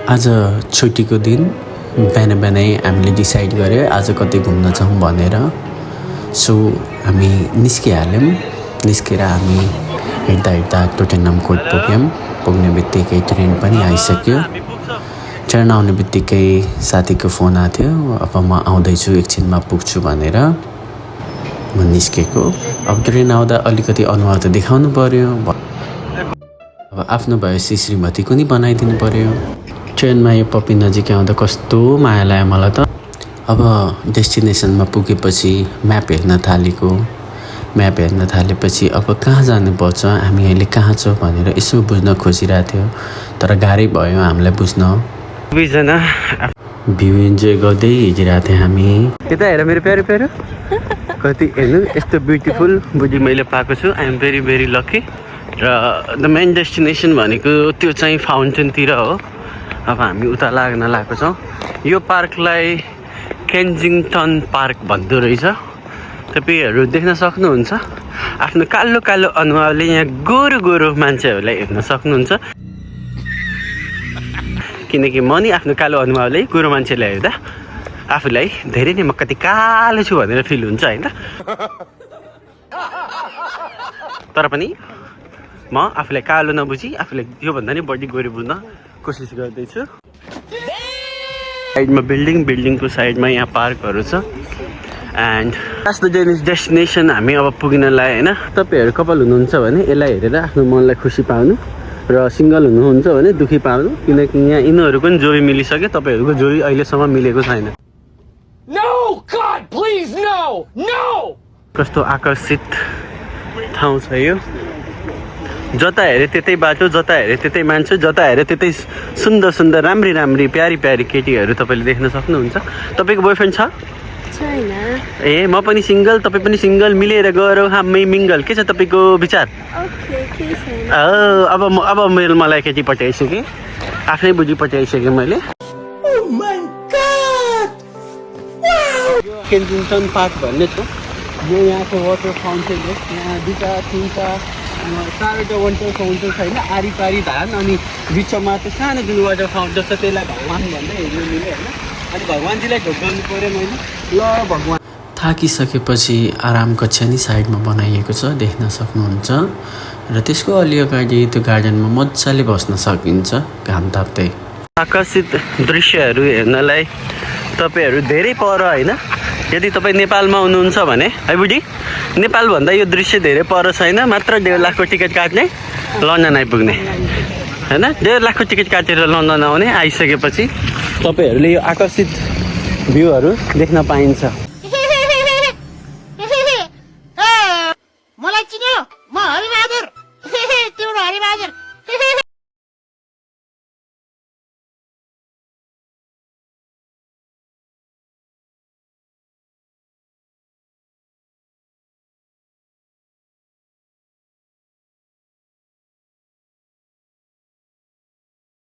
आज छुट्टीको दिन बिहान बिहानै हामीले डिसाइड गर्यो आज कतै घुम्न जाउँ भनेर। सो हामी निस्किहाल्यौँ। निस्केर हामी हिँड्दा टोटेनम कोर्ट पुग्यौँ। पुग्ने बित्तिकै ट्रेन पनि आइसक्यो। ट्रेन आउने बित्तिकै साथीको फोन आएको थियो, अब म आउँदैछु एकछिनमा पुग्छु भनेर म निस्केको। अब ट्रेन आउँदा अलिकति अनुहार त देखाउनु पर्यो, अब आफ्नो भएपछि श्रीमतीको नि बनाइदिनु पर्यो। ट्रेनमा यो पप्पी नजिक आउँदा कस्तो माया लाग्यो मलाई त। अब डेस्टिनेसनमा पुगेपछि म्याप हेर्न थालेपछि अब कहाँ जानुपर्छ, हामी अहिले कहाँ छौँ भनेर यसो बुझ्न खोजिरहेको थियो, तर गाह्रै भयो हामीलाई बुझ्न। दुईजना भ्यू इन्जोय गर्दै हिँडिरहेको थियौँ हामी। यता हेर मेरो प्यारो प्यारो कति हेर्नु यस्तो ब्युटिफुल बुढी मैले पाएको छु। I am very very lucky. र द मेन डेस्टिनेसन भनेको त्यो चाहिँ फाउन्टेनतिर हो। अब हामी उता लाग्न लागेको छौँ। यो पार्कलाई केन्जिङटन पार्क भन्दो रहेछ। तपाईँहरू देख्न सक्नुहुन्छ। आफ्नो कालो कालो अनुहारले यहाँ गोरो गोरो मान्छेहरूलाई हेर्न सक्नुहुन्छ। किनकि म नि आफ्नो कालो अनुहारले गोरो मान्छेलाई हेर्दा आफूलाई धेरै नै म कति कालो छु भनेर फिल हुन्छ होइन। तर पनि म आफूलाई कालो नबुझी आफूलाई योभन्दा नि बढी गोरो बुझ्न कोसिस गर्दैछु। साइडमा बिल्डिङको साइडमा यहाँ पार्कहरू छ। एन्ड लास्ट डेस्टिनेसन हामी अब पुग्नलाई होइन। तपाईँहरू कपाल हुनुहुन्छ भने यसलाई हेरेर आफ्नो मनलाई खुसी पाउनु, र सिङ्गल हुनुहुन्छ भने दुखी पाउनु, किनकि यहाँ यिनीहरू पनि जोडी मिलिसक्यो, तपाईँहरूको जोडी अहिलेसम्म मिलेको छैन। कस्तो आकर्षित ठाउँ छ यो। जता हेरे त्यतै बाटो, जता हेरे त्यतै मान्छे, जता हेरे त्यतै सुन्दर सुन्दर राम्री राम्री प्यारी प्यारी केटीहरू तपाईँले देख्न सक्नुहुन्छ। तपाईँको बोयफ्रेन्ड छ? छैन। ए म पनि सिङ्गल, तपाईँ पनि सिङ्गल, मिलेर गरौँ हामी मिङ्गल। के छ तपाईँको विचार? अब मलाई केटी पठाइसकेँ, आफ्नै बुझी पठाइसकेँ मैले। केन्जिङटन पार्क भन्ने छ। यो यहाँको वाटर फाउन्टेन हो। यहाँ दुईवटा तिनवटा चारवटा वाटर फाउन्टेन छैन, आरीपारी धान, अनि बिचमा त्यो सानो जुन वाटर फाउन्टेन छ त्यसलाई भगवान् भन्दै हेर्नु मिल्यो होइन। अनि भगवान्जीलाई ढोक गर्नु पऱ्यो मैले। ल भगवान्। थाकिसकेपछि आराम कक्षा नि साइडमा बनाइएको छ, देख्न सक्नुहुन्छ। र त्यसको अलि अगाडि त्यो गार्डनमा मजाले बस्न सकिन्छ घाम ताप्दै। आकर्षित दृश्यहरू हेर्नलाई तपाईँहरू धेरै पर होइन। यदि तपाईँ नेपालमा हुनुहुन्छ भने है बुढी, नेपालभन्दा यो दृश्य धेरै पर छैन। मात्र 1.5 लाखको टिकट काट्ने लन्डन आइपुग्ने होइन। 1.5 लाखको टिकट काटेर लन्डन आउने, आइसकेपछि तपाईँहरूले यो आकर्षित भ्यूहरू देख्न पाइन्छ।